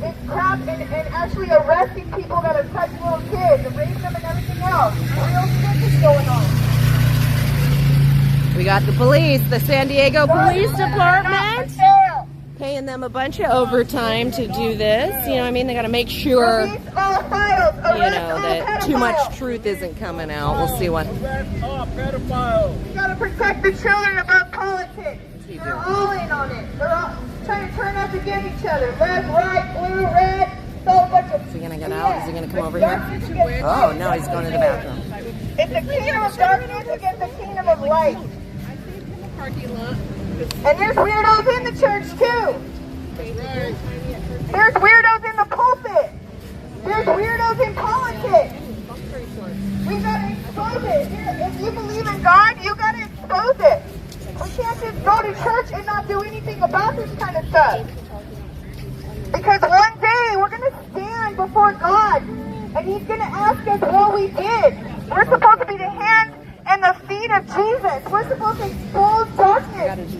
it's crap and actually arresting people that are touching little kids and raping them and everything else. Real shit is going on. We got the police, the San Diego Police Department, paying them a bunch of overtime to do this. You know what I mean? They got to make sure, you know, that too much truth isn't coming out. We'll see what. You got to protect the children about politics. They're all in on it. They're all trying to turn us against each other. Left, right, blue, red. So a bunch of. Is he gonna get out? Is he gonna come over here? Oh no, he's going to the bathroom. It's the kingdom of darkness against the kingdom of light. And there's weirdos in the church too. There's weirdos in the pulpit. There's weirdos in politics. We gotta expose it. If you believe in God, you gotta expose it. We can't just go to church and not do anything about this kind of stuff. Because one day we're gonna stand before God and He's gonna ask us what we did. We're supposed to be the hands and the feet of Jesus. We're supposed to expose darkness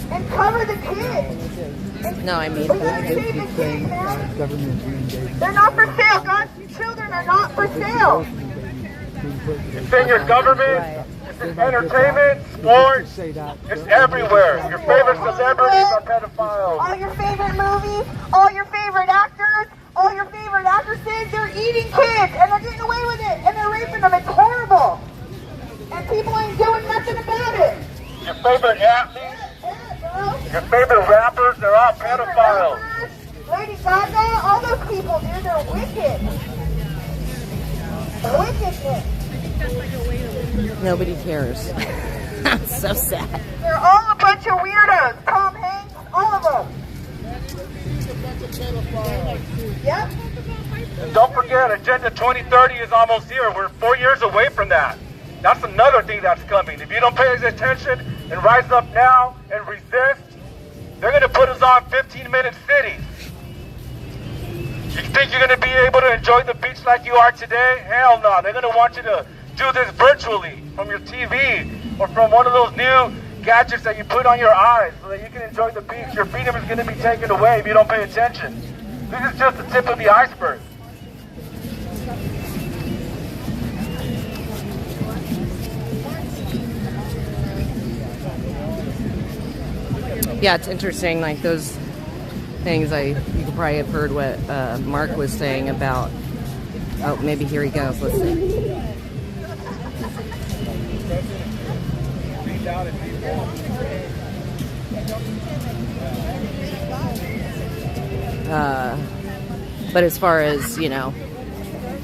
and cover the kids. No, I mean, we gotta save the kids, man. They're not for sale. God's children are not for sale. It's in your government, it's in entertainment, sports, it's everywhere. Your favorite celebrities are pedophiles. All your favorite movies, all your favorite actors, all your favorite actresses, they're eating kids and they're getting away with it and they're raping them. It's horrible. And people ain't doing nothing about it. Your favorite athletes, your favorite rappers, they're all pedophiles. Lady Gaga, all those people, dude, they're wicked. Wickedness. nobody cares. I'm so sad. They're all a bunch of weirdos. Tom Hanks, all of them. Yep. And don't forget, Agenda 2030 is almost here. We're 4 years away from that. That's another thing that's coming. If you don't pay attention and rise up now and resist, they're going to put us on 15-minute cities. You think you're going to be able to enjoy the beach like you are today? Hell no. They're going to want you to do this virtually from your TV or from one of those new gadgets that you put on your eyes so that you can enjoy the beach. Your freedom is going to be taken away if you don't pay attention. This is just the tip of the iceberg. Yeah, it's interesting, like those things you could probably have heard what Mark was saying about, oh, maybe here he goes, let's see. But as far as, you know,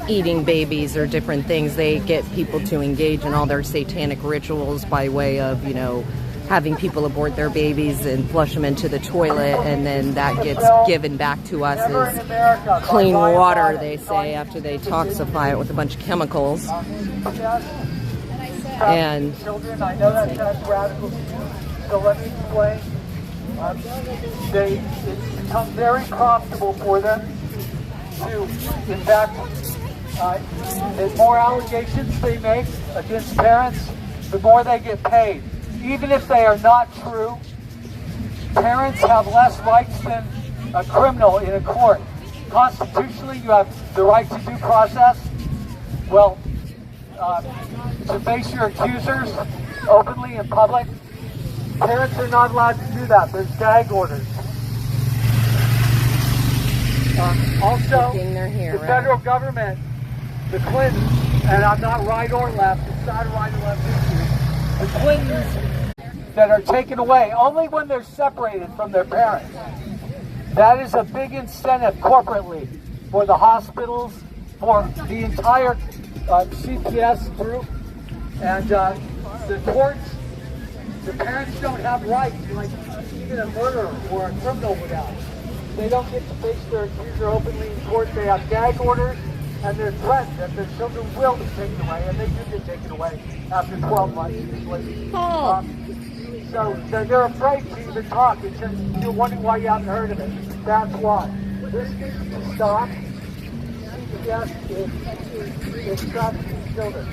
eating babies or different things, they get people to engage in all their satanic rituals by way of, you know, having people abort their babies and flush them into the toilet, and then that gets given back to us as clean water, they say, after they toxify it with a bunch of chemicals. And children, I know that sounds radical, so let me explain. It's become very profitable for them to, in fact, the more allegations they make against parents, the more they get paid. Even if they are not true, parents have less rights than a criminal in a court. Constitutionally, you have the right to due process. Well, to face your accusers openly in public, parents are not allowed to do that. There's gag orders. Also, the federal government, the Clintons, and I'm not right or left, it's not a right or left issue. The Clintons that are taken away only when they're separated from their parents. That is a big incentive corporately for the hospitals, for the entire CPS group, and the courts. The parents don't have rights like even a murderer or a criminal would have. They don't get to face their accuser openly in court. They have gag orders, and they're threatened that their children will be taken away, and they do get taken away after 12 months usually. So they're afraid to even talk. It's just, you're wondering why you haven't heard of it. That's why. This needs to stop. CPS is trafficking children.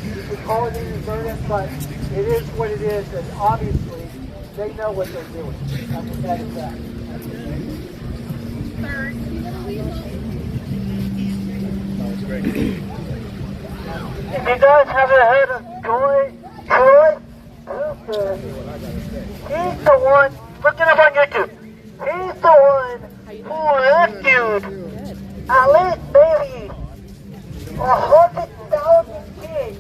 You can call it inadvertent, but it is what it is, and obviously they know what they're doing. And that is that. If you guys haven't heard of Troy Brewster, he's the one, look it up on YouTube, he's the one who rescued at least maybe 100,000 kids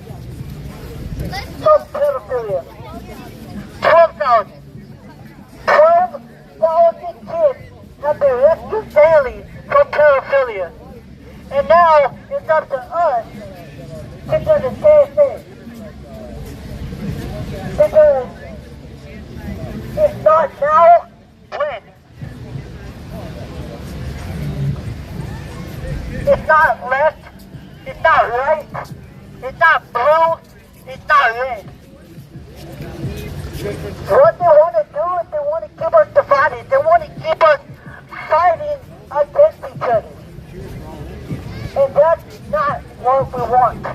from pedophilia. 12,000 kids have been rescued daily from pedophilia. And now it's up to us to do the same thing. Because if not now, when? It's not left, it's not right, it's not blue, it's not red. What they want to do is they want to keep us divided. They want to keep us fighting against each other. And that's not what we want.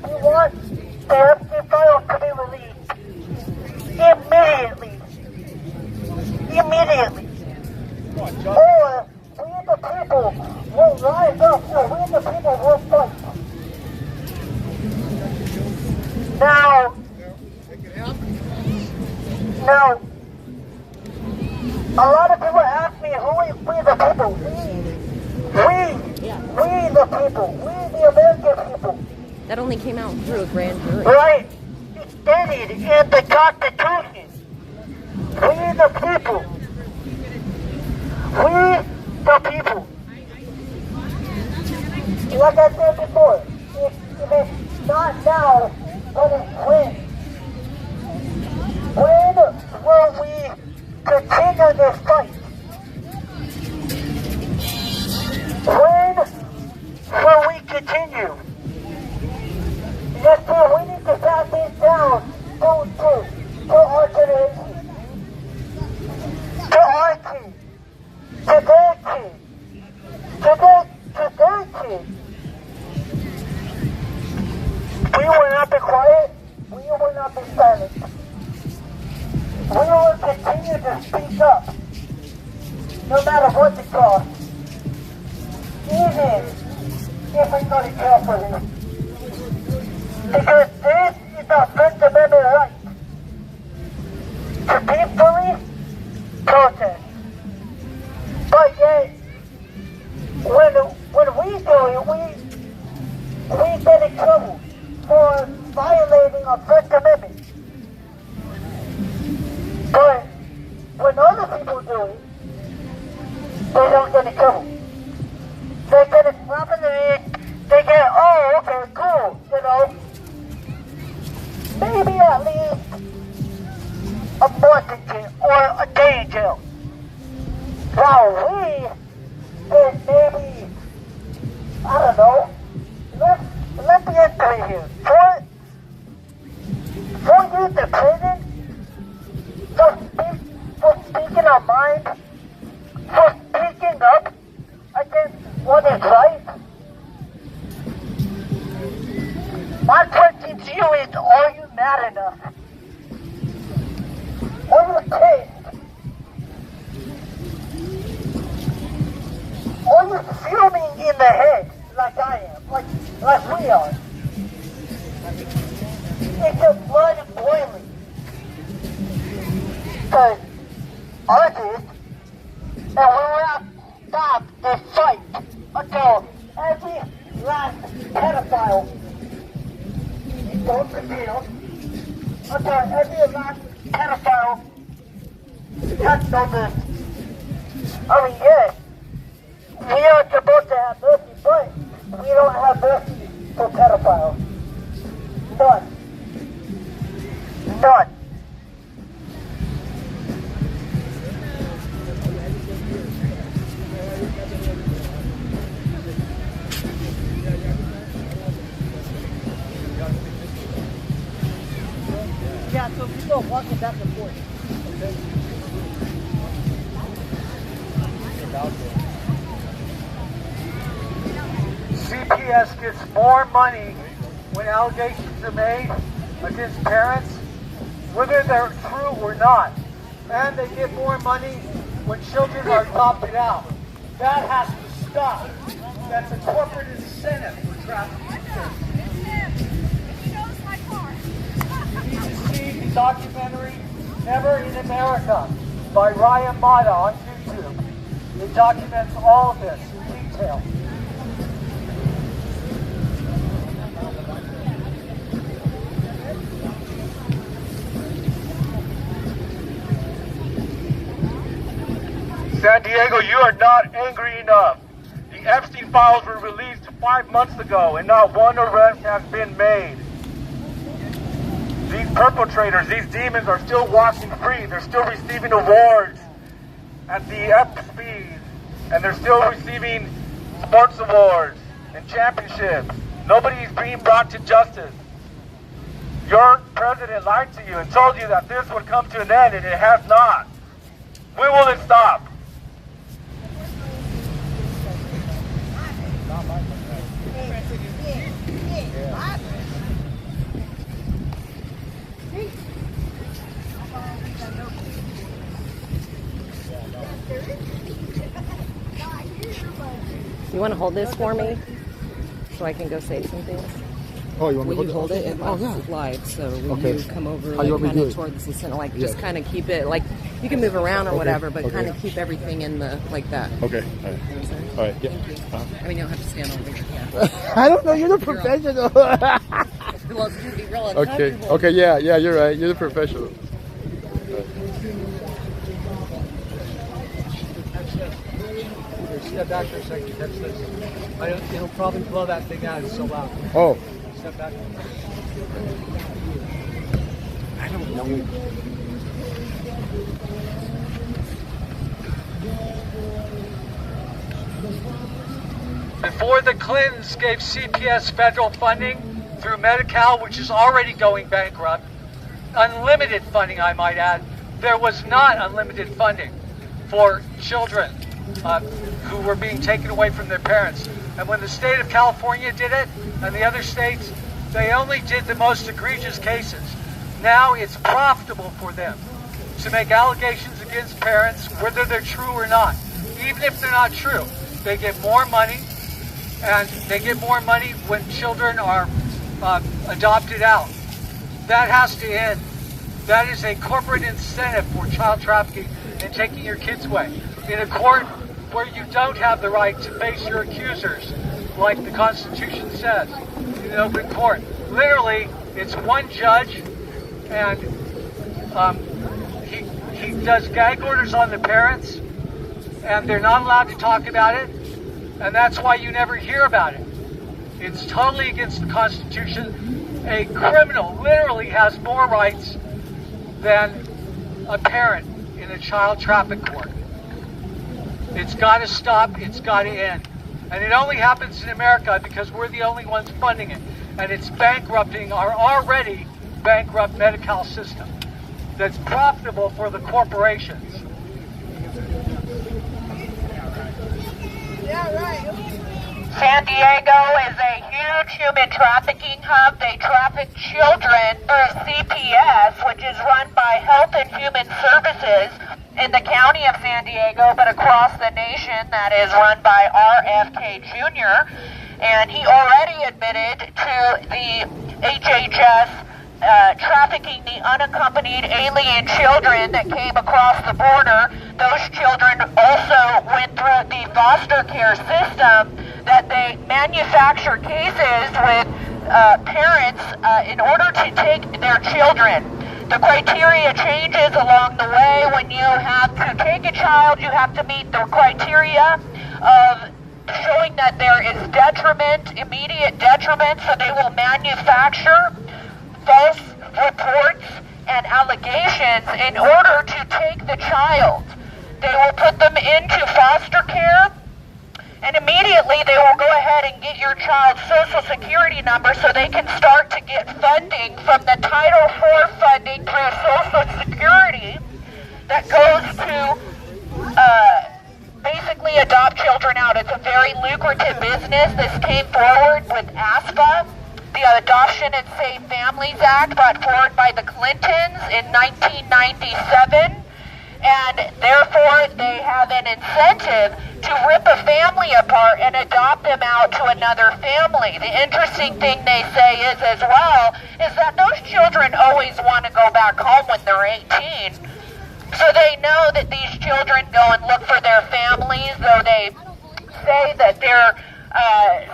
We want the empty files to be released. Immediately. Or we the people will rise up, or we the people will fight. Now, a lot of people ask me, who is we the people? We the people. We the American people. That only came out through a grand jury. Right. It's stated in the Constitution. We the people. We the people. Like I said before, if it's not now, then it's when. When will we continue this fight? When will we continue? Yes, sir, we need to pass this down to our generation. To our kids. To their kids. To their kids. We will not be quiet. We will not be silent. We will continue to speak up, no matter what the cost, even if we go to jail for this. Because this is our First Amendment right to peacefully protest. But yet, when we do it, we get in trouble for violating our First Amendment. But when other people do it, they don't get in trouble. They get a slap in the head, they get, oh, okay, cool, you know. Maybe at least a month in jail, or a day in jail. While we get maybe, I don't know, let's be straight here. 4 years in prison, for speaking our mind, for speaking up against what is right. My question to you is, are you mad enough? Are you pissed? Are you fuming in the head like I am, like we are? It's your blood boiling. Because others, and we will not stop this fight until every last pedophile goes to jail, until every last pedophile has no mercy. I mean, yes, we are supposed to have mercy, but we don't have mercy for pedophiles. None. Yeah, so people are walking back and forth. CPS gets more money when allegations are made against parents, whether they're true or not. and they get more money when children are adopted out. That has to stop. That's a corporate incentive for trafficking kids. You need to see the documentary Never in America by Ryan Mata on YouTube. It documents all of this in detail. San Diego, you are not angry enough. The Epstein files were released 5 months ago and not one arrest has been made. These perpetrators, these demons are still walking free. They're still receiving awards at the EPSPs, and they're still receiving sports awards and championships. Nobody is being brought to justice. Your president lied to you and told you that this would come to an end, and it has not. When will it stop? You want to hold this for me so I can go say some things? Oh, you want me Will to you hold it? It yeah. live, so will Okay. you come over How you want me to kind do of it? towards the center, like Yeah. just kind of keep it, like you can move around or Okay. whatever, but Okay. kind of keep everything in the, like that. Okay. All right. You know what I'm saying? All right. Yeah. I mean, you don't have to stand over here. Yeah. I don't know. You're the professional. Well, it's going to be real Okay. uncomfortable. Okay. Yeah. Yeah. You're right. You're the professional. Step back for a second. Catch this. It'll probably blow that thing out. It's so loud. Oh. Step back. I don't know. Before the Clintons gave CPS federal funding through Medi-Cal, which is already going bankrupt, unlimited funding, I might add, there was not unlimited funding for children who were being taken away from their parents. And when the state of California did it, and the other states, they only did the most egregious cases. Now it's profitable for them to make allegations against parents, whether they're true or not. Even if they're not true, they get more money, and they get more money when children are adopted out. That has to end. That is a corporate incentive for child trafficking and taking your kids away. In a court where you don't have the right to face your accusers, like the Constitution says, in an open court. Literally, it's one judge, and he does gag orders on the parents, and they're not allowed to talk about it, and that's why you never hear about it. It's totally against the Constitution. A criminal literally has more rights than a parent in a child traffic court. It's got to stop. It's got to end. And it only happens in America because we're the only ones funding it. And it's bankrupting our already bankrupt Medi-Cal system that's profitable for the corporations. Yeah, right. San Diego is a huge human trafficking hub. They traffic children through CPS, which is run by Health and Human Services in the county of San Diego, but across the nation, that is run by RFK Jr. And he already admitted to the HHS trafficking the unaccompanied alien children that came across the border. Those children also went through the foster care system, that they manufacture cases with parents in order to take their children. The criteria changes along the way. When you have to take a child, you have to meet the criteria of showing that there is detriment, immediate detriment, so they will manufacture false reports and allegations in order to take the child. They will put them into foster care, and immediately they will go ahead and get your child's social security number so they can start to get funding from the Title IV funding through Social Security that goes to basically adopt children out. It's a very lucrative business. This came forward with ASFA, the Adoption and Safe Families Act, brought forward by the Clintons in 1997. and therefore they have an incentive to rip a family apart and adopt them out to another family. The interesting thing they say is as well is that those children always want to go back home when they're 18. So they know that these children go and look for their families, though they say that they're,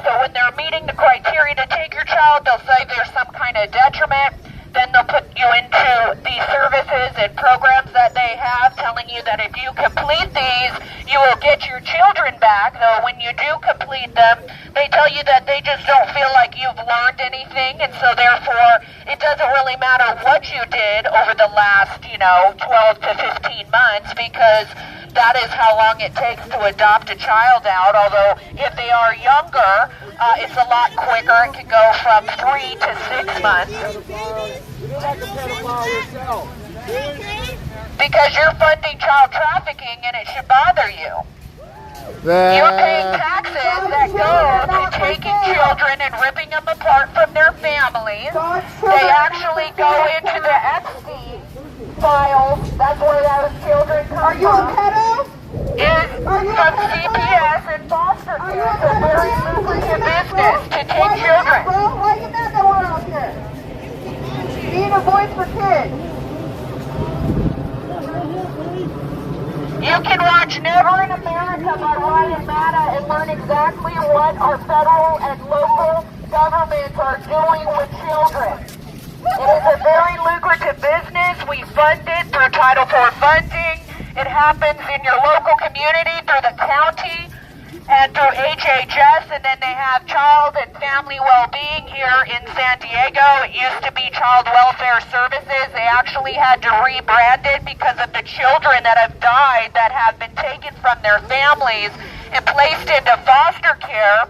so when they're meeting the criteria to take your child, they'll say there's some kind of detriment. Then they'll put you into these services and programs that they have, telling you that if you complete these, you will get your children back. Though when you do complete them, they tell you that they just don't feel like you've learned anything, and so therefore it doesn't really matter what you did over the last, 12 to 15 months, because that is how long it takes to adopt a child out. Although if they are younger, it's a lot quicker. It can go from 3 to 6 months. Because you're funding child trafficking, and it should bother you. You're paying taxes that go to taking children and ripping them apart from their families. They actually go into the Epstein files. That's where those children come from. Are you a pedo? Is from CPS and foster care. It's a very lucrative business to take children. Why are you mad that we're out here? You need a voice for kids. You can watch Never in America by Ryan Matta and learn exactly what our federal and local governments are doing with children. It is a very lucrative business. We fund it through Title IV funding. It happens in your local community through the county and through HHS, and then they have child and family well-being here in San Diego. It used to be Child Welfare Services. They actually had to rebrand it because of the children that have died that have been taken from their families and placed into foster care.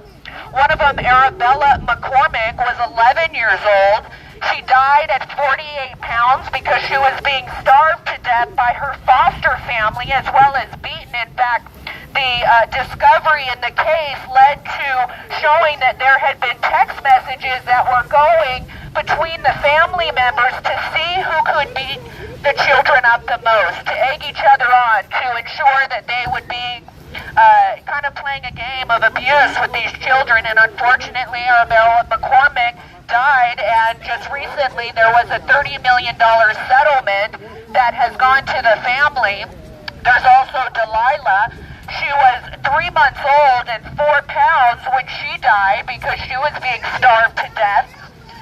One of them, Arabella McCormick, was 11 years old. She died at 48 pounds because she was being starved to death by her foster family, as well as beaten. In fact, the discovery in the case led to showing that there had been text messages that were going between the family members to see who could beat the children up the most, to egg each other on, to ensure that they would be kind of playing a game of abuse with these children. And unfortunately, Arabella McCormick died, and just recently there was a $30 million settlement that has gone to the family. There's also Delilah. She was 3 months old and 4 pounds when she died because she was being starved to death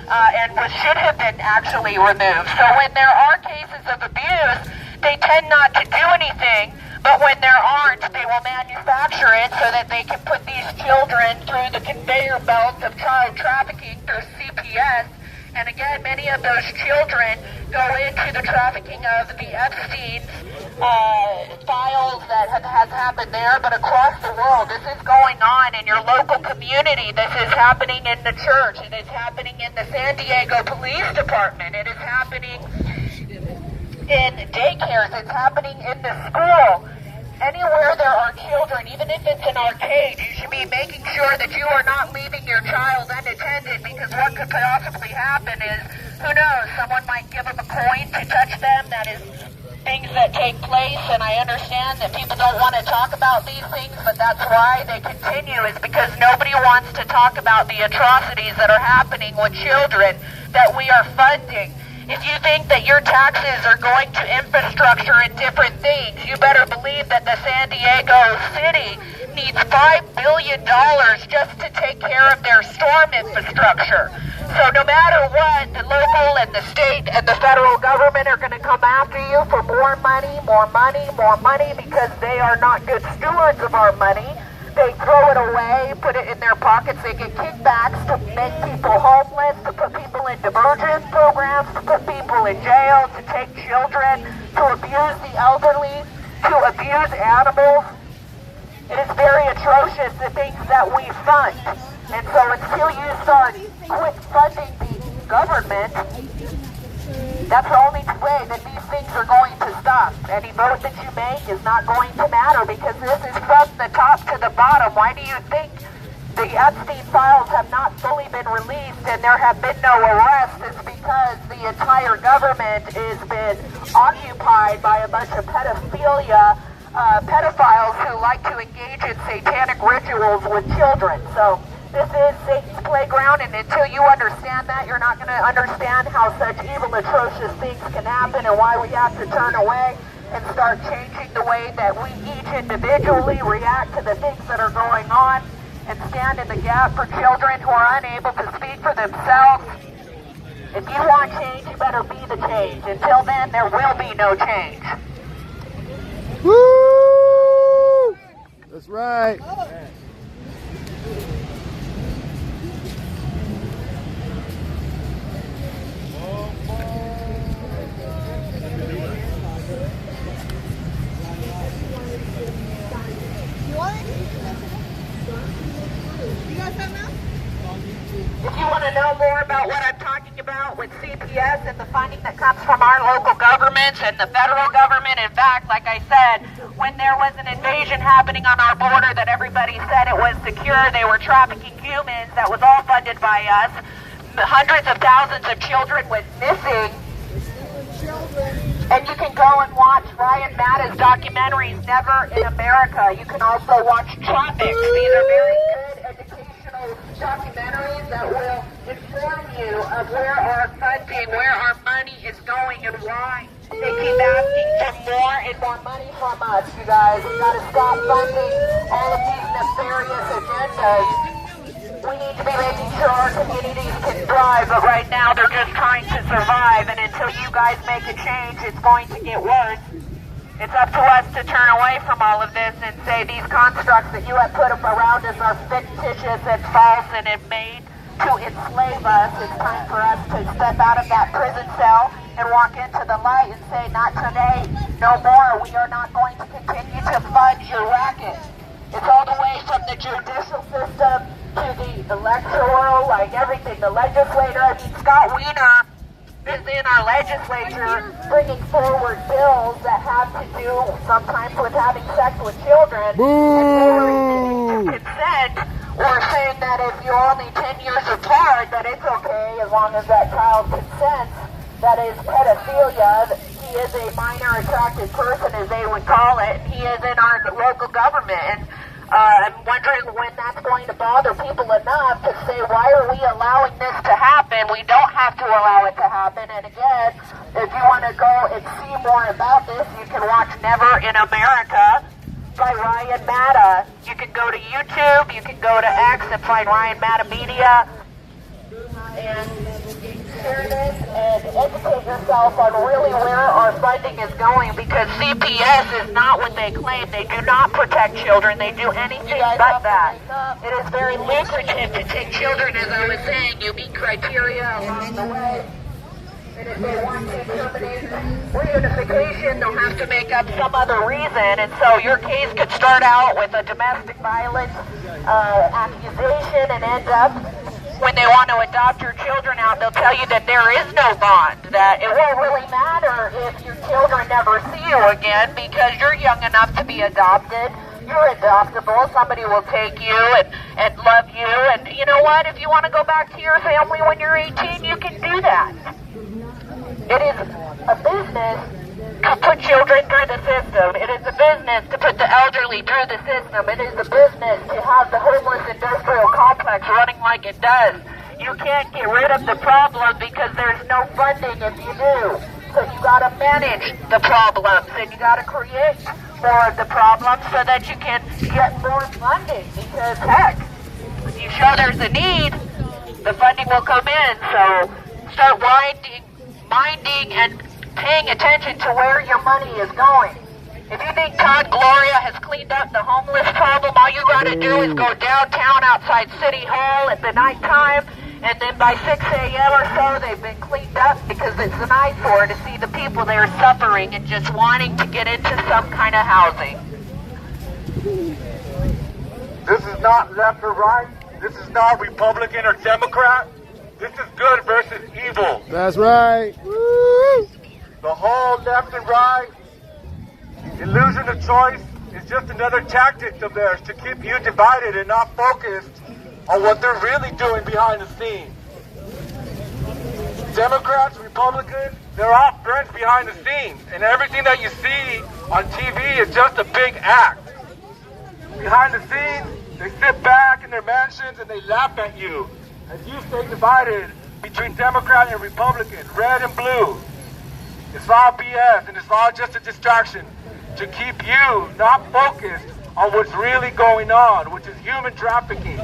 and should have been actually removed. So when there are cases of abuse, they tend not to do anything, but when there aren't, they will manufacture it so that they can put these children through the conveyor belt of child trafficking through CPS. And again, many of those children go into the trafficking of the Epstein files that has happened there, but across the world. This is going on in your local community. This is happening in the church. It is happening in the San Diego Police Department. It is happening in daycares. It's happening in the school. Anywhere there are children, even if it's an arcade, you should be making sure that you are not leaving your child unattended, because what could possibly happen is, who knows, someone might give them a coin to touch them. That is things that take place, and I understand that people don't want to talk about these things, but that's why they continue, is because nobody wants to talk about the atrocities that are happening with children that we are funding. If you think that your taxes are going to infrastructure and different things, you better believe that the San Diego City needs $5 billion just to take care of their storm infrastructure. So no matter what, the local and the state and the federal government are going to come after you for more money, because they are not good stewards of our money. They throw it away, put it in their pockets. They get kickbacks to make people homeless, to put people in diversion programs, to put people in jail, to take children, to abuse the elderly, to abuse animals. It is very atrocious, the things that we fund. And so until you start quit funding the government, that's the only way that these things are going to stop. Any vote that you make is not going to matter, because this is from the top to the bottom. Why do you think the Epstein files have not fully been released and there have been no arrests? It's because because the entire government has been occupied by a bunch of pedophilia, pedophiles who like to engage in satanic rituals with children. So this is Satan's playground, and until you understand that, you're not going to understand how such evil, atrocious things can happen and why we have to turn away and start changing the way that we each individually react to the things that are going on, and stand in the gap for children who are unable to speak for themselves. If you want change, you better be the change. Until then, there will be no change. Woo! That's right. If you want to know more about what I'm talking about with CPS and the funding that comes from our local governments and the federal government, in fact, like I said, when there was an invasion happening on our border that everybody said it was secure, they were trafficking humans, that was all funded by us. Hundreds of thousands of children went missing. And you can go and watch Ryan Matta's documentaries, Never in America. You can also watch Tropics. These are very good educational documentaries that will inform you of where our funding, where our money is going, and why they keep asking for more and more money from us, you guys. We've got to stop funding all of these nefarious agendas. We need to be making sure our communities can thrive, but right now they're just trying to survive, and until you guys make a change, it's going to get worse. It's up to us to turn away from all of this and say these constructs that you have put up around us are fictitious and false and have made to enslave us. It's time for us to step out of that prison cell and walk into the light and say, not today, no more. We are not going to continue to fund your racket. It's all the way from the judicial system to the electoral, like everything, the legislator. I mean, Scott Wiener is in our legislature bringing forward bills that have to do sometimes with having sex with children. And consent, or saying that if you're only 10 years apart, that it's okay as long as that child consents. That is pedophilia. He is a minor attracted person, as they would call it. He is in our local government. And I'm wondering when that's going to bother people enough to say, why are we allowing this to happen? We don't have to allow it to happen. And again, if you want to go and see more about this, you can watch Never in America by Ryan Matta. You can go to YouTube, you can go to X and find Ryan Matta Media, and share this and educate yourself on really where our funding is going, because CPS is not what they claim. They do not protect children. They do anything but that. It is very lucrative to take children, as I was saying. You meet criteria along the way. And if they want to terminate reunification, they'll have to make up some other reason. And so your case could start out with a domestic violence accusation and end up, when they want to adopt your children out, they'll tell you that there is no bond, that it won't really matter if your children never see you again because you're young enough to be adopted. You're adoptable. Somebody will take you and love you. And you know what? If you want to go back to your family when you're 18, you can do that. It is a business to put children through the system. It is a business to put the elderly through the system. It is a business to have the homeless industrial complex running like it does. You can't get rid of the problem because there's no funding if you do. So you got to manage the problems, and you got to create more of the problems so that you can get more funding, because heck, if you show there's a need, the funding will come in. So start minding and paying attention to where your money is going. If you think Todd Gloria has cleaned up the homeless problem, all you got to do is go downtown outside City Hall at the nighttime, and then by 6 a.m. or so, they've been cleaned up, because it's an eyesore to see the people there suffering and just wanting to get into some kind of housing. This is not left or right. This is not Republican or Democrat. This is good versus evil. That's right. Woo! The whole left and right illusion of choice is just another tactic of theirs to keep you divided and not focused on what they're really doing behind the scenes. Democrats, Republicans, they're all friends behind the scenes. And everything that you see on TV is just a big act. Behind the scenes, they sit back in their mansions and they laugh at you as you stay divided between Democrat and Republican, red and blue. It's all BS and it's all just a distraction to keep you not focused on what's really going on, which is human trafficking.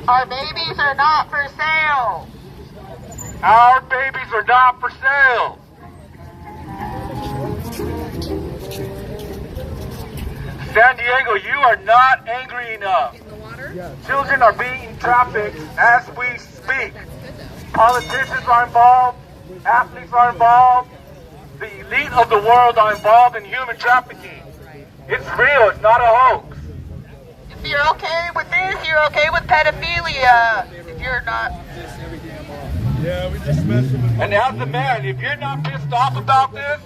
Our babies are not for sale. Our babies are not for sale. San Diego, you are not angry enough. Children are being trafficked as we speak. Politicians are involved. Athletes are involved. The elite of the world are involved in human trafficking. It's real. It's not a hoax. If you're okay with this, you're okay with pedophilia. If you're not. And as a man, if you're not pissed off about this,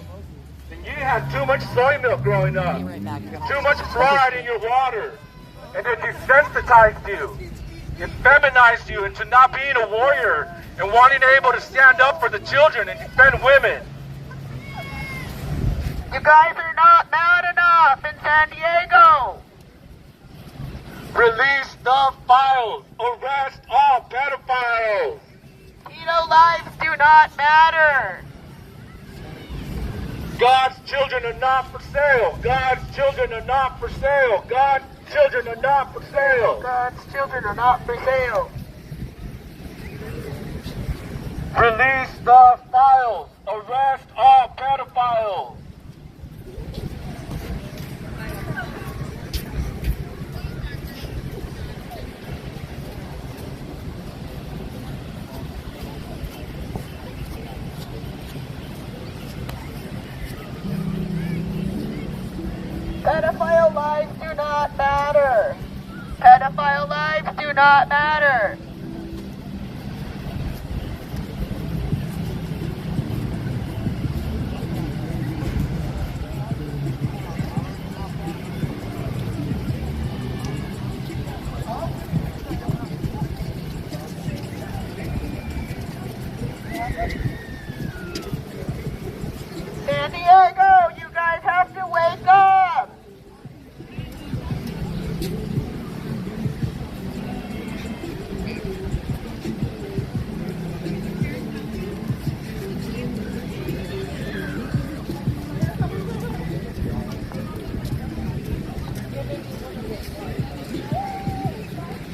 then you had too much soy milk growing up. Too much fluoride in your water. And it desensitized you. It feminized you into not being a warrior and wanting to be able to stand up for the children and defend women. You guys are not mad enough in San Diego. Release the files. Arrest all pedophiles. Pedo lives do not matter. God's children are not for sale. God's children are not for sale. God's children are not for sale. God's children are not for sale. Release the files. Arrest all pedophiles. Pedophile lives do not matter. Pedophile lives do not matter. San Diego, you guys have to wake up.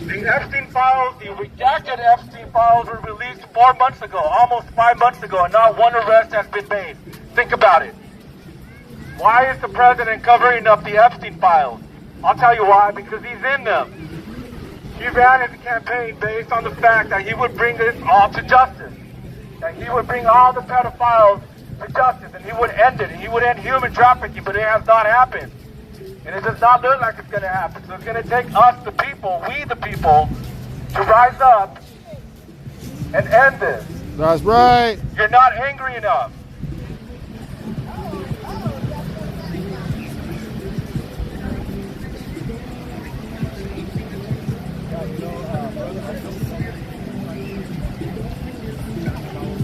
The Epstein files, the redacted Epstein files were released 4 months ago, almost 5 months ago, and not one arrest has been made. Think about it. Why is the president covering up the Epstein files? I'll tell you why, because he's in them. He ran his campaign based on the fact that he would bring this all to justice. That he would bring all the pedophiles to justice, and he would end it, and he would end human trafficking, but it has not happened. And it does not look like it's going to happen. So it's going to take us, the people, we the people, to rise up and end this. That's right. You're not angry enough.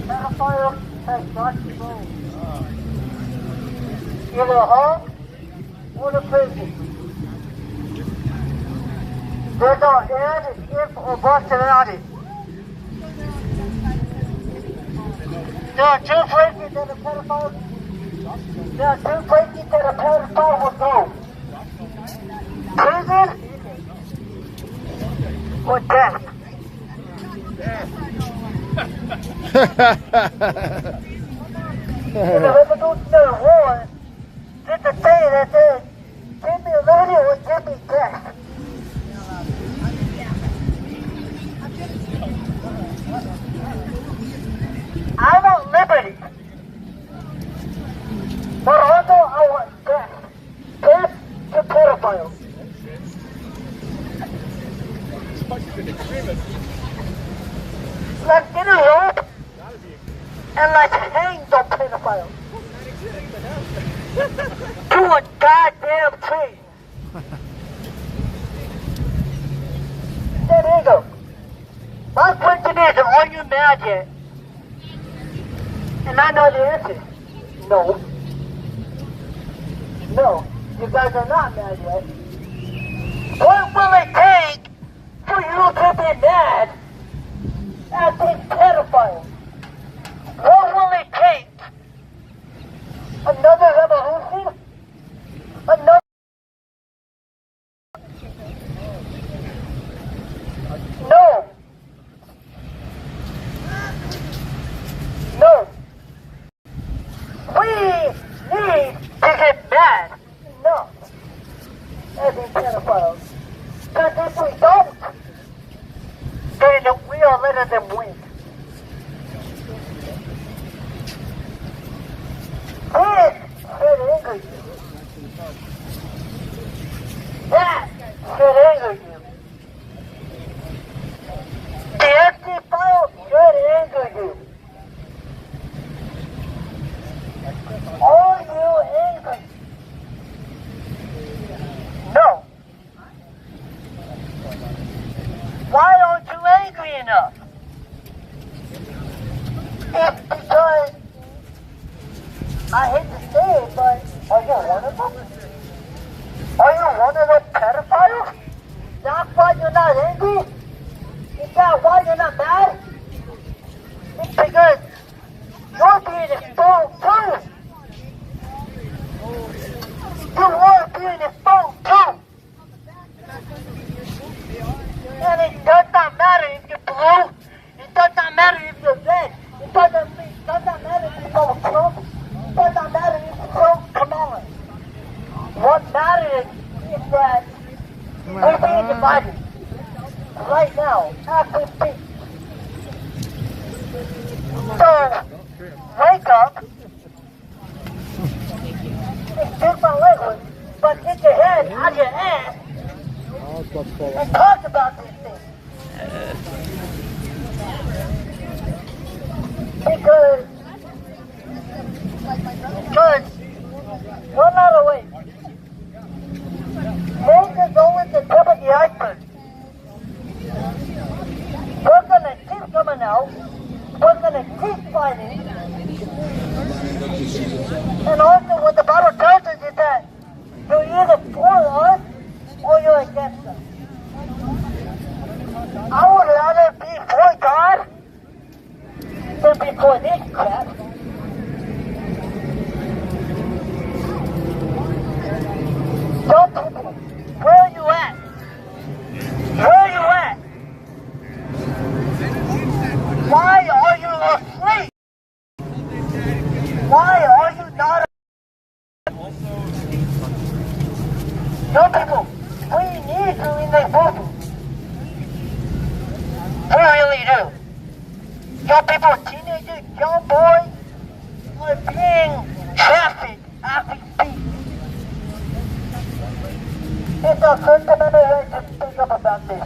Pedophile has not controlled. Either a home or the prison. There's no and, if, or but about it. There are two places that a pedophile. There are two places that a pedophile will go. Prison or death. In the Revolutionary War, did the say that says, give me liberty or give me death. I want liberty, but also I want death. Death to pedophiles. Let's get a rope and let's hang the pedophiles. to a goddamn tree. San Diego, my question is, are you mad yet? And I know the answer. No. No, you guys are not mad yet. What will it take for you to be mad at these pedophiles? What will it take? Another revolution? Another? No. No. We need to get mad. No. As in pedophiles. Because if we don't, then we are letting them win. This should anger you. That should anger you. The SD file should anger you. Are you angry? No. Why aren't you angry enough? It's because, I hate to say it, but are you one of them? Are you one of the pedophiles? That's why you're not angry? Is that why you're not mad? It's because you're being exposed too. You are being exposed too. And it does not matter if you're blue. It does not matter if you're red. It does not matter if you vote Trump. It does not matter if you vote Kamala. What matters is that we're being divided. Right now, as we speak. So, wake up. Excuse my language, but get your head out of your ass and talk about these things. Because we're not awake. Hope is always the tip of the iceberg. We're gonna keep coming out. We're gonna keep fighting. And also what the Bible tells us is that you're either for us or you're against us. I would rather be for God than be for this crap. Young people, where are you at? Where are you at? Why are you asleep? Why are you not? Young people, we need you in this movement. We really do. Young people, teenagers, young boys are being trafficked as we speak. It's our First Amendment right to speak up about this.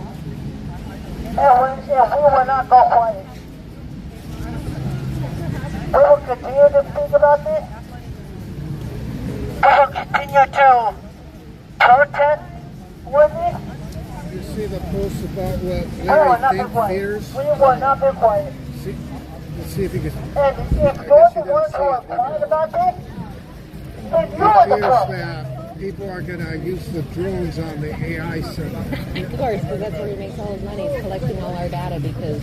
And we will not go quiet. We will continue to speak about this. We will continue to protest with it. You see the post about what We will not be Larry quiet. fears? We will not be quiet. Let's see if he can. And if you're the ones who are quiet about this, then you are the Fears problem. that people are going to use the drones on the AI server. Of course, because that's where he makes all his money, is collecting all our data, because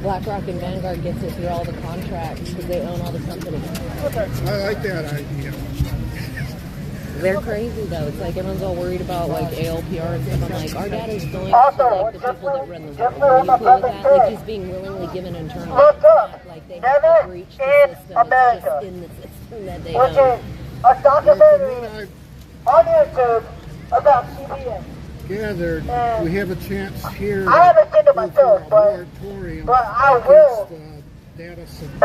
BlackRock and Vanguard gets it through all the contracts because they own all the companies. I like that idea. They're crazy though. It's like everyone's all worried about like ALPR and stuff. I'm like, our data is going Also, to like the people that run the world. just Are you like cool with my that? brother Like said, he's being willingly given internally. look up. Like they have Never to breach in the system. America. It's just in the system that they Which is own. a documentary on YouTube about CBS. Gathered, we have a chance here. I haven't seen it to myself, go for a moratorium but I will. against, data centers.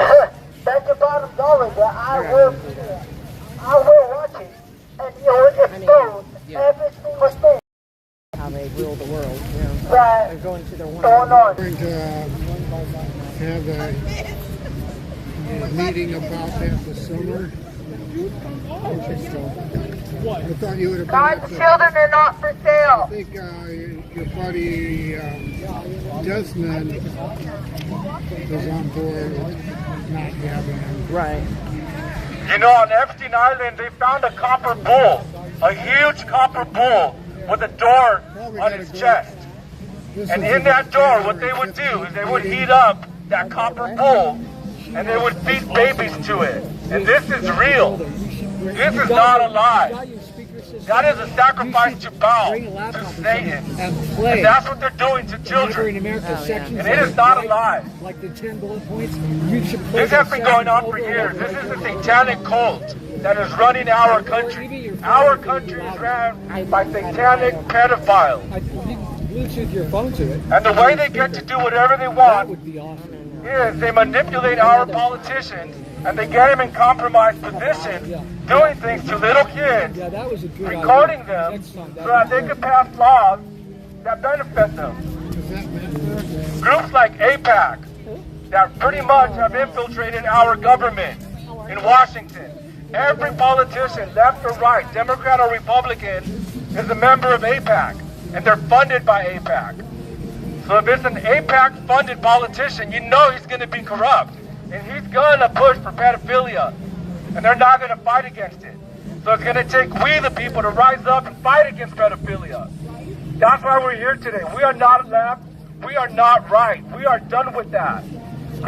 Bet your bottom dollar that I will see it. I will watch it. And it will expose every single thing How they rule the world. You know? that They're going to their one. going on. We're going to have a meeting about that this summer. I thought you would have God's been children are not for I sale. think your buddy Desmond was on board with not having him. Right. You know, on Epstein Island, they found a copper bull, a huge copper bull with a door on its chest. And in that door, what they would do is they would heat up that copper bull and they would feed babies to it. And this is real. This is not a lie. That is a sacrifice to bow to Satan. And that's what they're doing to children. And it is not a lie. Like the 10 bullet points, This has been going on for years. This is a satanic cult that is running our country. Our country is ran by satanic pedophiles. Bluetooth your phone to it. And the way they get to do whatever they That want would be awesome. is they manipulate our politicians and they get them in compromised positions, doing things to little kids, Yeah, that was a good recording idea. them Next so time, that they can pass laws that benefit them. Groups like AIPAC that pretty much have infiltrated our government in Washington. Every politician, left or right, Democrat or Republican, is a member of AIPAC, and they're funded by AIPAC. So if it's an AIPAC-funded politician, you know he's going to be corrupt, and he's going to push for pedophilia, and they're not going to fight against it. So it's going to take we, the people, to rise up and fight against pedophilia. That's why we're here today. We are not left. We are not right. We are done with that.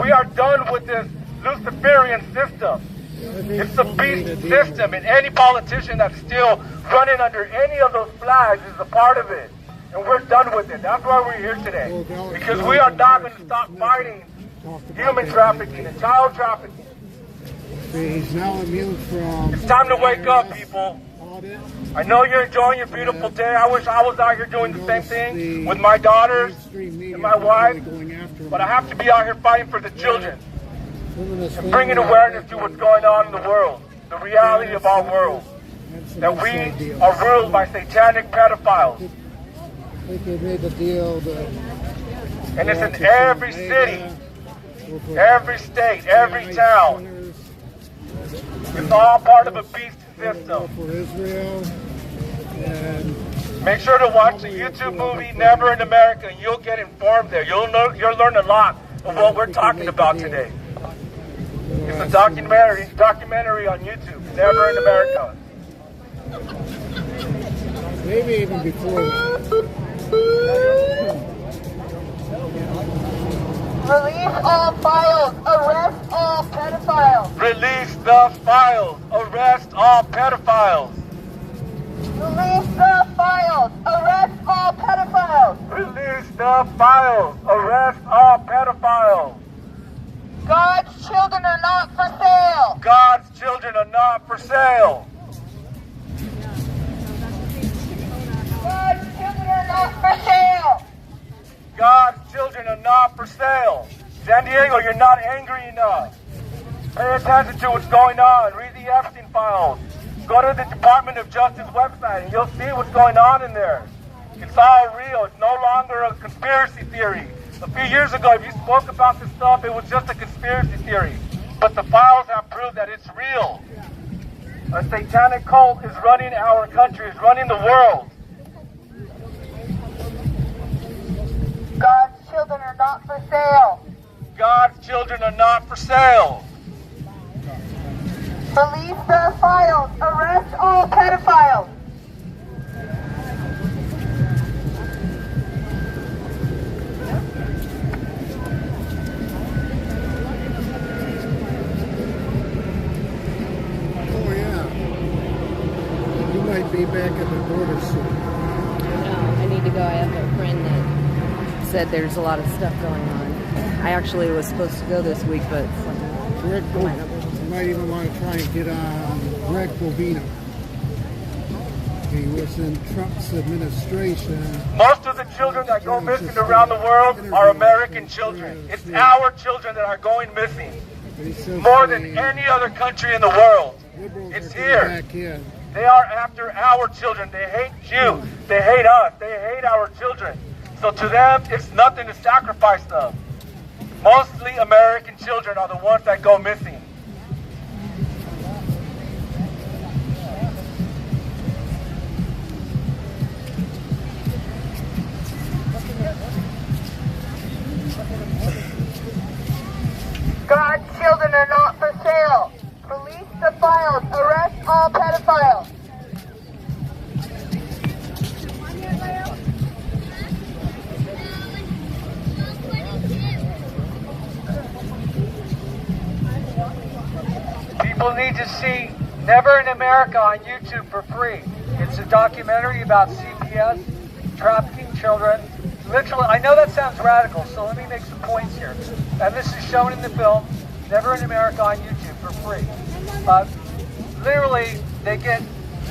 We are done with this Luciferian system. It's a beast system, and any politician that's still running under any of those flags is a part of it. And we're done with it. That's why we're here today. Because we are not going to stop fighting human trafficking and child trafficking. He's now immune from... It's time to wake up, people. I know you're enjoying your beautiful day. I wish I was out here doing the same thing with my daughters and my wife. But I have to be out here fighting for the children and bringing awareness to what's going on in the world, the reality of our world. That we are ruled by satanic pedophiles. I think they made the deal that... And it's in every city, every state, every town. It's all part of a beast system. For Israel and Make sure to watch the YouTube movie Never in America, and you'll get informed there. You'll learn a lot of what we're talking about today. It's a documentary on YouTube, Never in America. maybe even before that. Release all files. Arrest all pedophiles. Release the files. Arrest all pedophiles. Release the files. Arrest all pedophiles. Release the files. Arrest all pedophiles. God's children are not for sale. God's children are not for sale. God's children are not for sale. God's children are not for sale. San Diego, you're not angry enough. Pay attention to what's going on. Read the Epstein files. Go to the Department of Justice website and you'll see what's going on in there. It's all real. It's no longer a conspiracy theory. A few years ago, if you spoke about this stuff, it was just a conspiracy theory. But the files have proved that it's real. A satanic cult is running our country, is running the world. God's children are not for sale. God's children are not for sale. Release the files. Arrest all pedophiles. Oh yeah. You might be back at the border soon. No, I need to go. I have a friend that said there's a lot of stuff going on. I actually was supposed to go this week, but it's like, Greg, you might even want to try and get on Greg Bovino. He was in Trump's administration. Most of the children that go missing around the world are American children. It's our children that are going missing. More than any other country in the world. It's here. They are after our children. They hate you. They hate us. They hate our children. So to them, it's nothing to sacrifice them. Mostly American children are the ones that go missing. God's children are not for sale. Release the files. Arrest all pedophiles. People need to see Never in America on YouTube for free. It's a documentary about CPS, trafficking children. Literally, I know that sounds radical, so let me make some points here. And this is shown in the film, Never in America on YouTube for free. Literally, they get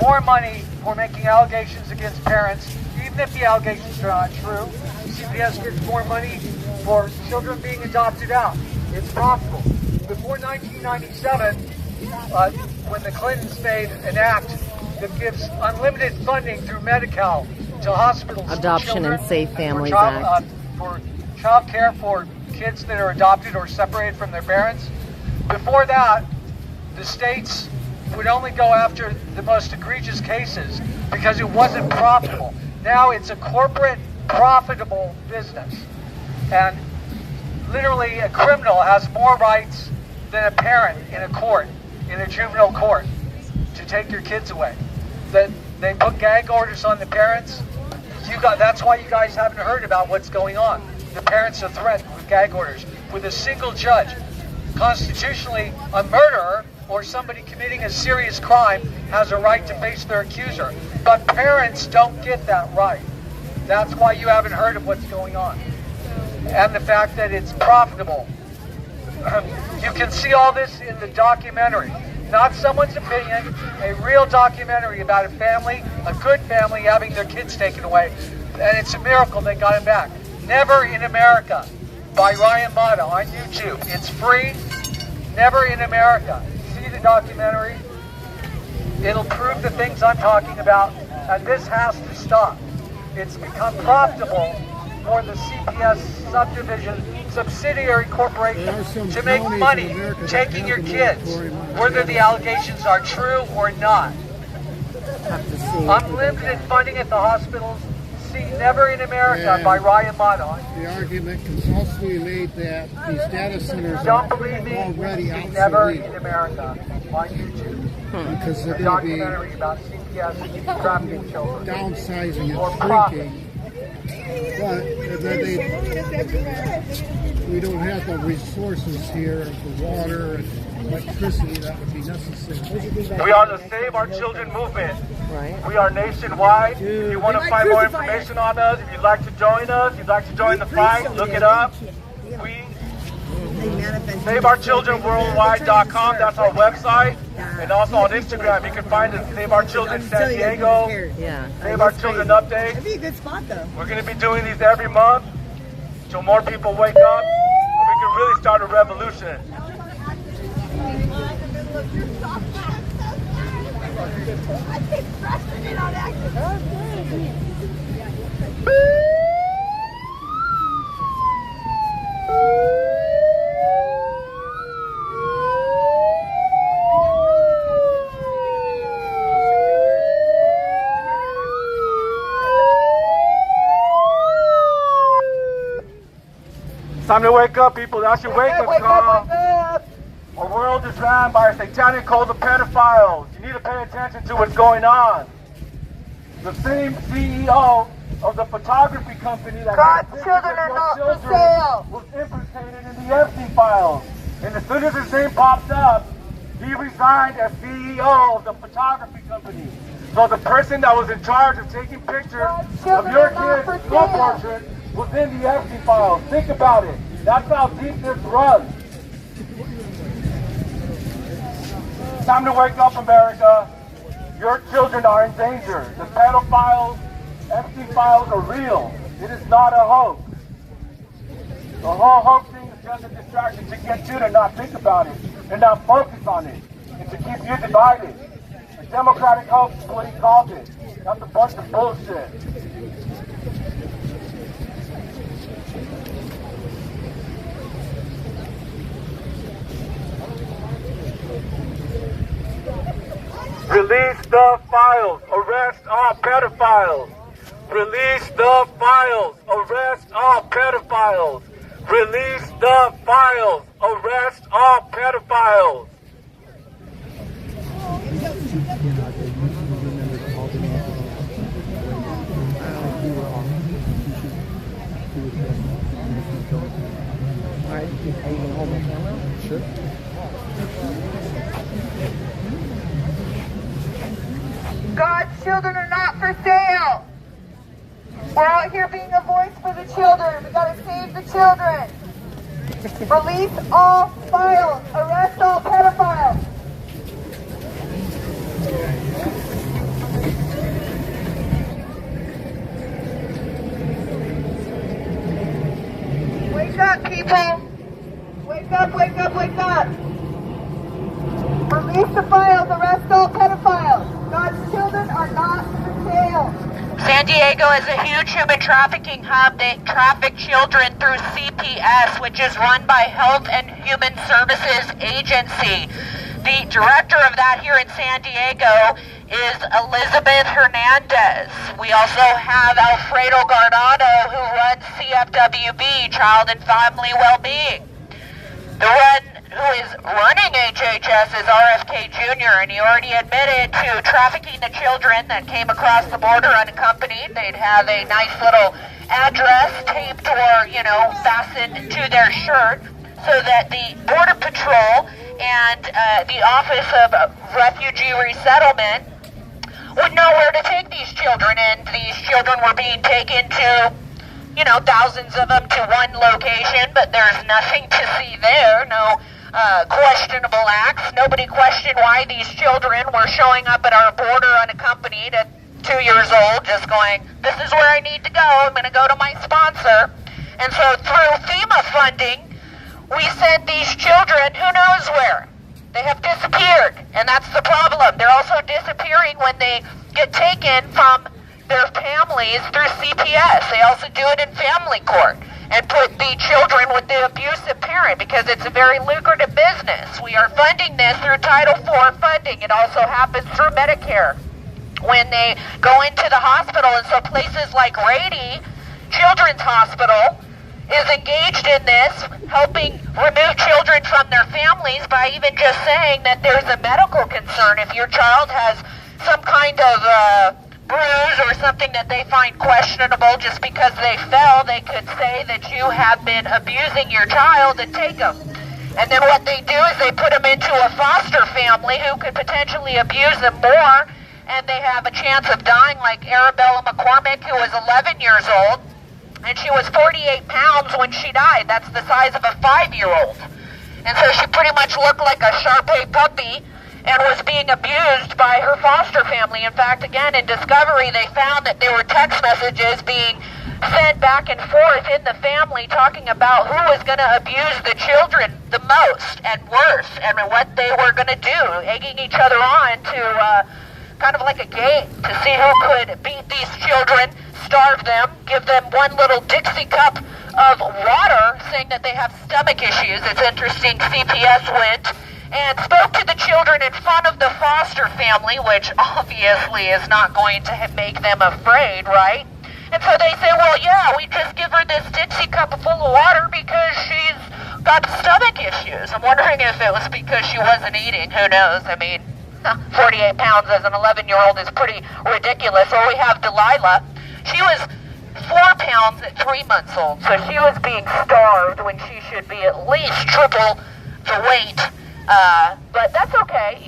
more money for making allegations against parents, even if the allegations are not true. CPS gets more money for children being adopted out. It's profitable. Before 1997, when the Clintons made an act that gives unlimited funding through Medi-Cal to hospitals, Adoption children, and Safe Families for Act. For child care for kids that are adopted or separated from their parents. Before that, the states would only go after the most egregious cases because it wasn't profitable. Now it's a corporate, profitable business. And literally a criminal has more rights than a parent in a court, in a juvenile court, to take your kids away. That they put gag orders on the parents. That's why you guys haven't heard about what's going on. The parents are threatened with gag orders with a single judge. Constitutionally, a murderer or somebody committing a serious crime has a right to face their accuser. But parents don't get that right. That's why you haven't heard of what's going on. And the fact that it's profitable. You can see all this in the documentary. Not someone's opinion, a real documentary about a family, a good family having their kids taken away. And it's a miracle they got him back. Never in America by Ryan Mata on YouTube. It's free. Never in America. See the documentary. It'll prove the things I'm talking about. And this has to stop. It's become profitable for the CPS subdivision subsidiary corporation to make money taking your kids, whether the allegations are true or not. Unlimited funding at the hospitals. See Never in America by Ryan Mata. The argument can also be made that these data centers Don't are believe me? already See Never in obsolete America on YouTube. because they're A going to documentary about CPS trafficking be children. downsizing Or and profit. shrinking. But we don't have the resources here, the water and electricity that would be necessary. We are the Save Our Children movement. Right. We are nationwide. If you want to find more information on us, if you'd like to join us, if you'd like to join the fight, look it up. We SaveOurChildrenWorldwide.com, that's our website. And also on Instagram, you can find us Save Our Children San Diego, Yeah. Save Our Children Update. That'd be a good spot, though. We're going to be doing these every month till more people wake up and we can really start a revolution. It's time to wake up, people. That's your wake-up call. Our world is ran by a satanic cult of pedophiles. You need to pay attention to what's going on. The same CEO of the photography company that God's children are not for sale. was implicated in the Epstein files. And as soon as his name pops up, he resigned as CEO of the photography company. So the person that was in charge of taking pictures of your kid's school portrait was in the Epstein files. Think about it. That's how deep this runs. It's time to wake up, America. Your children are in danger. The pedophiles, Epstein files are real. It is not a hoax. The whole hoax thing is just a distraction to get you to not think about it and not focus on it and to keep you divided. A democratic hoax is what he called it. That's a bunch of bullshit. Release the files. Arrest all pedophiles. Release the files. Arrest all pedophiles. Release the files. Arrest all pedophiles. Are you going to hold my camera? Sure. God's children are not for sale. We're out here being a voice for the children. We gotta save the children. Release all files. Arrest all pedophiles. Wake up, people. Wake up, wake up, wake up. Release the files. Arrest all pedophiles. God's children are not for sale. San Diego is a huge human trafficking hub. They traffic children through CPS, which is run by Health and Human Services Agency. The director of that here in San Diego is Elizabeth Hernandez. We also have Alfredo Guardado, who runs CFWB, Child and Family Wellbeing. The one who is running HHS is RFK Jr., and he already admitted to trafficking the children that came across the border unaccompanied. They'd have a nice little address taped or, fastened to their shirt so that the Border Patrol and the Office of Refugee Resettlement would know where to take these children, and these children were being taken to thousands of them to one location, but there's nothing to see there, no questionable acts. Nobody questioned why these children were showing up at our border unaccompanied at 2 years old, just going, this is where I need to go, I'm going to go to my sponsor. And so through FEMA funding, we sent these children who knows where. They have disappeared, and that's the problem. They're also disappearing when they get taken from their families through CPS. They also do it in family court and put the children with the abusive parent because it's a very lucrative business. We are funding this through Title IV funding. It also happens through Medicare when they go into the hospital. And so places like Rady Children's Hospital is engaged in this, helping remove children from their families by even just saying that there's a medical concern. If your child has some kind of bruise or something that they find questionable just because they fell, they could say that you have been abusing your child and take them. And then what they do is they put them into a foster family who could potentially abuse them more, and they have a chance of dying, like Arabella McCormick, who was 11 years old, and she was 48 pounds when she died. That's the size of a 5-year-old. And so she pretty much looked like a Shar-Pei puppy and was being abused by her foster family. In fact, again, in Discovery, they found that there were text messages being sent back and forth in the family talking about who was going to abuse the children the most and worse and what they were going to do, egging each other on to kind of like a game to see who could beat these children, starve them, give them one little Dixie cup of water, saying that they have stomach issues. It's interesting, CPS went and spoke to the children in front of the foster family, which obviously is not going to make them afraid, right? And so they say, well, yeah, we just give her this Dixie cup full of water because she's got stomach issues. I'm wondering if it was because she wasn't eating. Who knows? I mean, 48 pounds as an 11-year-old is pretty ridiculous. Or we have Delilah. She was 4 pounds at 3 months old, so she was being starved when she should be at least triple the weight. But that's okay.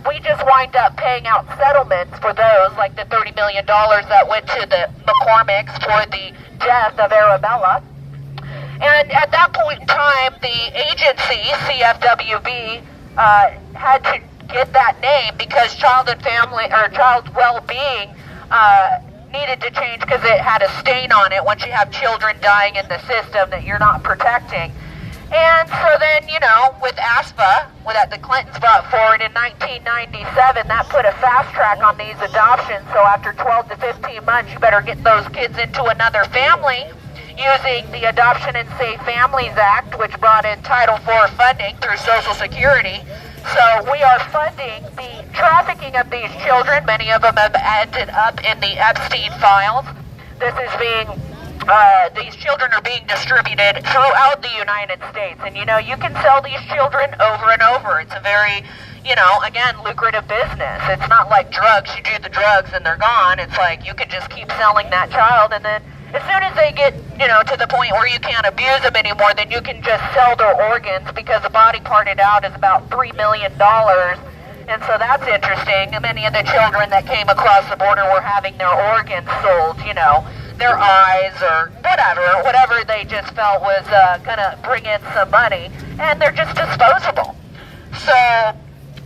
We just wind up paying out settlements for those, like the $30 million that went to the McCormicks for the death of Arabella. And at that point in time, the agency, CFWB, had to get that name because child and family, or child well-being, needed to change because it had a stain on it once you have children dying in the system that you're not protecting. And so then, with ASFA, that the Clintons brought forward in 1997, that put a fast track on these adoptions. So after 12 to 15 months, you better get those kids into another family using the Adoption and Safe Families Act, which brought in Title IV funding through Social Security. So we are funding the trafficking of these children. Many of them have ended up in the Epstein files. This is being these children are being distributed throughout the United States. And, you know, you can sell these children over and over. It's a very, you know, again, lucrative business. It's not like drugs. You do the drugs and they're gone. It's like you can just keep selling that child, and then as soon as they get, you know, to the point where you can't abuse them anymore, then you can just sell their organs, because a body parted out is about $3 million. And so that's interesting. Many of the children that came across the border were having their organs sold, you know, their eyes or whatever they just felt was going to bring in some money, and they're just disposable. So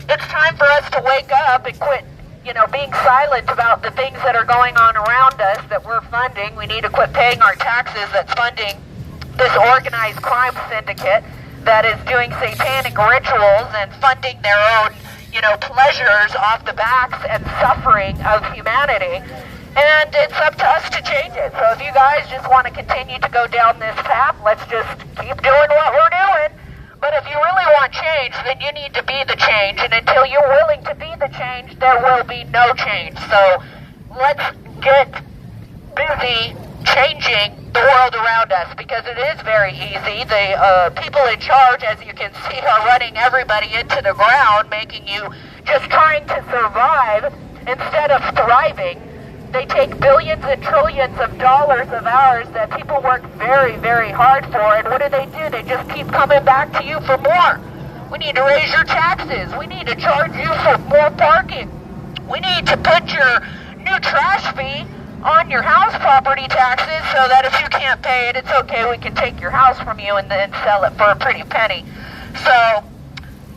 it's time for us to wake up and quit, you know, being silent about the things that are going on around us that we're funding. We need to quit paying our taxes that's funding this organized crime syndicate that is doing satanic rituals and funding their own, you know, pleasures off the backs and suffering of humanity. And it's up to us to change it. So if you guys just want to continue to go down this path, let's just keep doing what we're doing. But if you really want change, then you need to be the change. And until you're willing to be the change, there will be no change. So let's get busy changing the world around us, because it is very easy. The people in charge, as you can see, are running everybody into the ground, making you just trying to survive instead of thriving. They take billions and trillions of dollars of ours that people work very, very hard for, and what do? They just keep coming back to you for more. We need to raise your taxes. We need to charge you for more parking. We need to put your new trash fee on your house property taxes so that if you can't pay it, it's okay. We can take your house from you and then sell it for a pretty penny. So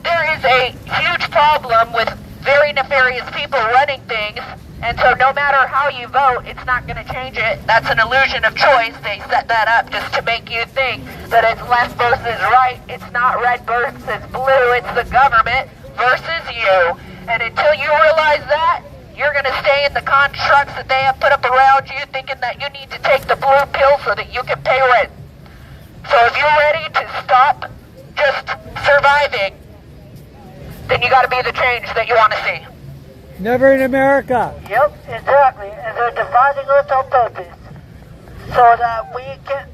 there is a huge problem with very nefarious people running things. And so no matter how you vote, it's not going to change it. That's an illusion of choice. They set that up just to make you think that it's left versus right. It's not red versus blue. It's the government versus you. And until you realize that, you're going to stay in the constructs that they have put up around you, thinking that you need to take the blue pill so that you can pay rent. So if you're ready to stop just surviving, then you got to be the change that you want to see. Never in America. Yep, exactly. And they're dividing us on purpose so that we can...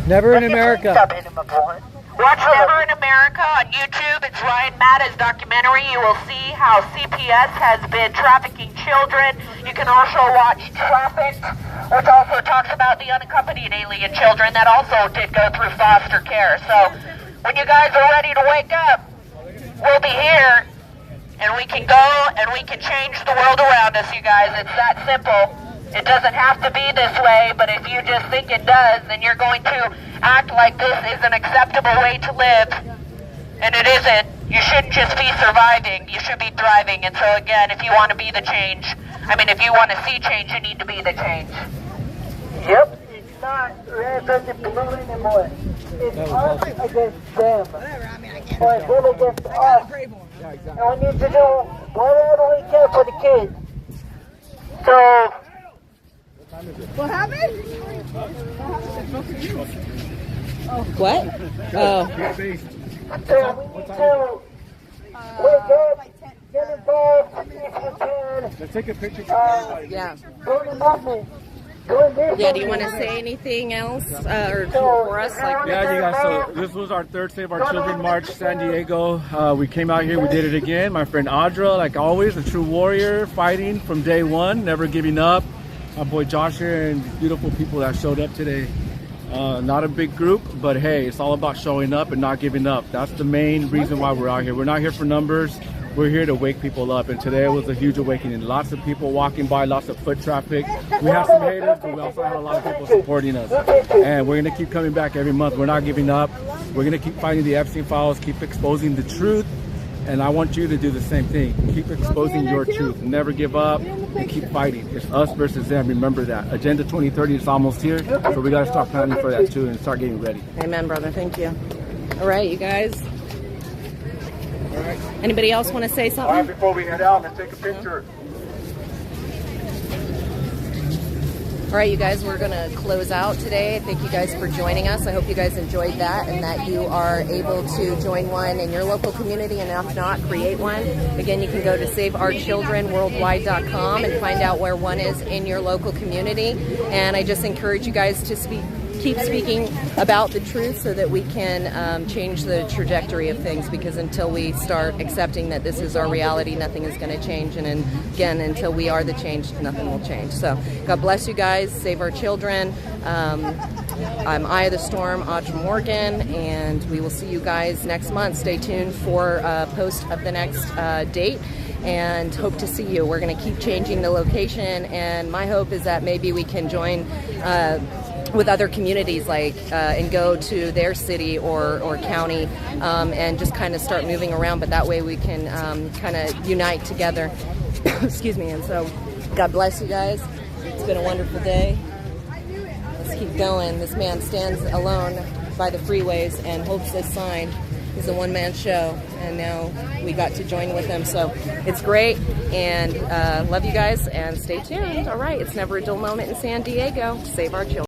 Never in America. Stop hitting my point. Watch Never in America on YouTube. It's Ryan Matta's documentary. You will see how CPS has been trafficking children. You can also watch Trafficked, which also talks about the unaccompanied alien children that also did go through foster care. So when you guys are ready to wake up, we'll be here. And we can go and we can change the world around us, you guys. It's that simple. It doesn't have to be this way, but if you just think it does, then you're going to act like this is an acceptable way to live. And it isn't. You shouldn't just be surviving. You should be thriving. And so again, if you want to be the change, if you want to see change, you need to be the change. Yep, it's not red versus blue anymore. It's us against them. Or them against us. And we need to do whatever we can for the kids. So... What happened? What? Oh. So we need to wake up, get involved if you can. Let's take a picture. Yeah. Go to movement. Yeah, do you want to say anything else or for us? Yeah, you guys, so this was our third Save Our Children March, San Diego. We came out here, we did it again. My friend Audra, like always, a true warrior, fighting from day one, never giving up. My boy Josh here and beautiful people that showed up today. Not a big group, but hey, it's all about showing up and not giving up. That's the main reason why we're out here. We're not here for numbers. We're here to wake people up, and today was a huge awakening. Lots of people walking by, lots of foot traffic. We have some haters, but we also have a lot of people supporting us. And we're gonna keep coming back every month. We're not giving up. We're gonna keep finding the Epstein files, keep exposing the truth, and I want you to do the same thing. Keep exposing your truth. Never give up and keep fighting. It's us versus them. Remember that. Agenda 2030 is almost here, so we gotta start planning for that too and start getting ready. Amen, brother. Thank you. All right, you guys. Anybody else want to say something? All right, before we head out, let's take a picture. All right, you guys, we're going to close out today. Thank you guys for joining us. I hope you guys enjoyed that and that you are able to join one in your local community, and if not, create one. Again, you can go to saveourchildrenworldwide.com and find out where one is in your local community. And I just encourage you guys to keep speaking about the truth so that we can change the trajectory of things, because until we start accepting that this is our reality, nothing is going to change. And again, until we are the change, nothing will change. So God bless you guys. Save our children. I'm Eye of the Storm, Audra Morgan, and we will see you guys next month. Stay tuned for a post of the next date, and hope to see you. We're going to keep changing the location, and my hope is that maybe we can join with other communities, and go to their city or county, and just kind of start moving around. But that way we can kind of unite together. Excuse me. And so God bless you guys. It's been a wonderful day. Let's keep going. This man stands alone by the freeways and holds this sign. He's a one-man show, and now we got to join with him. So it's great, and love you guys, and stay tuned. All right, it's never a dull moment in San Diego. Save our children.